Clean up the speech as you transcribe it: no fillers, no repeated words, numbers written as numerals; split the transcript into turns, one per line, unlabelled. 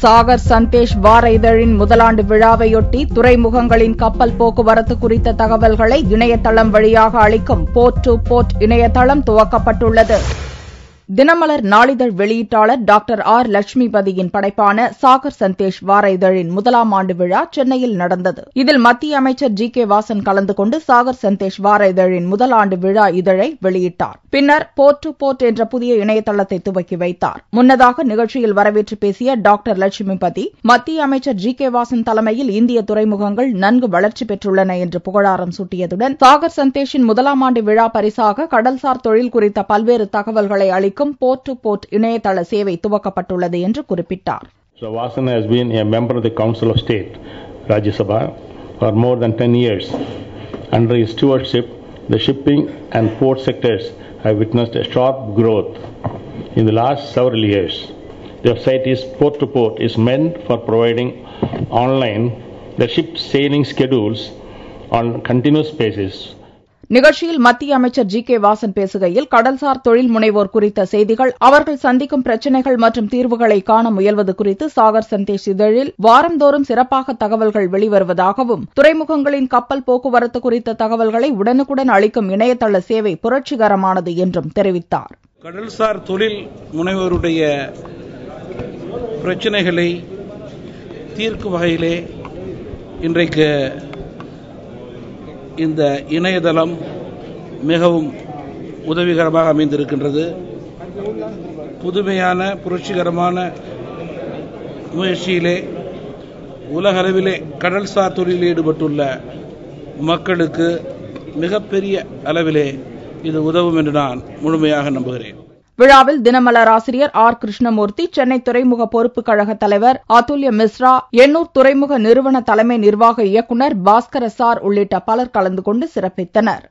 சாகர் சந்தேஷ் வார இதழின் முதலாண்டு விழாவையொட்டி துறைமுகங்களின் கப்பல் போக்குவரத்து குறித்த தகவல்களை இணையதளம் வழியாக அளிக்கும் போர்ட் டு போர்ட் இணையதளம் துவக்கப்பட்டுள்ளது. தினமலர் நாளிதழ் வெளியீட்டாளர் டாக்டர் ஆர் லட்சுமிபதியின் படைப்பான சாகர் சந்தேஷ் வார இதழின் முதலாம் ஆண்டு விழா சென்னையில் நடந்தது. இதில் மத்திய அமைச்சர் ஜி.கே. வாசன் கலந்து கொண்டு சாகர் சந்தேஷ் வார இதழின் முதல் ஆண்டு விழா இதழை வெளியிட்டார். பின்னர் போர்ட் டு போர்ட் என்ற புதிய இணையதளத்தை துவக்கி வைத்தார். முன்னதாக நிகழ்ச்சியில் வரவேற்று பேசிய டாக்டர் லட்சுமிபதி, மத்திய அமைச்சர் ஜி.கே. வாசன் தலைமையில் இந்திய துறைமுகங்கள் நன்கு வளர்ச்சி பெற்றுள்ளன என்று புகழாரம் சூட்டியதுடன் சாகர் சந்தேஷின் முதலாம் ஆண்டு விழா பரிசாக கடல்சார் தொழில் குறித்த பல்வேறு தகவல்களை அளிக்கும் போர்ட் டு போர்ட் இணையதள சேவை துவக்கப்பட்டுள்ளது என்று குறிப்பிட்டார்.
So Vasan has been a member of the Council of State, Rajya Sabha, for more than 10 years. Under his stewardship, the shipping and port sectors have witnessed a sharp growth in the last several years. The website is Port to Port is meant for providing online the ship sailing schedules on continuous basis.
நிகழ்ச்சியில் மத்திய அமைச்சர் G K. Vasan பேசுகையில், கடல்சார் தொழில் முனைவோர் குறித்த செய்திகள், அவர்கள் சந்திக்கும் பிரச்சினைகள் மற்றும் தீர்வுகளை காண முயல்வது குறித்து சாகர் சந்தேஷ் இதழில் வாரந்தோறும் சிறப்பாக தகவல்கள் வெளிவருவதாகவும், துறைமுகங்களின் கப்பல் போக்குவரத்து குறித்த தகவல்களை உடனுக்குடன் அளிக்கும் இணையதள சேவை புரட்சிகரமானது என்றும் தெரிவித்தார்.
கடல்சார் தொழில் முனைவோருடைய பிரச்சினைகளை தீர்க்கும் வகையிலே இன்றைக்கு இந்த இணையதளம் மிகவும் உதவிகரமாக அமைந்திருக்கின்றது. புதுமையான புரட்சிகரமான முயற்சியிலே உலகளவிலே கடல்சார் தொழிலில் ஈடுபட்டுள்ள மக்களுக்கு மிகப்பெரிய அளவிலே இது உதவும் என்று நான் முழுமையாக நம்புகிறேன்.
விழாவில் தினமலர் ஆசிரியர் ஆர். கிருஷ்ணமூர்த்தி, சென்னை துறைமுக பொறுப்பு கழக தலைவர் அதுல்ய மிஸ்ரா, எண்ணூர் துறைமுக நிறுவன தலைமை நிர்வாக இயக்குநர் பாஸ்கர சார் உள்ளிட்ட பலர் கலந்து கொண்டு சிறப்பித்தனர்.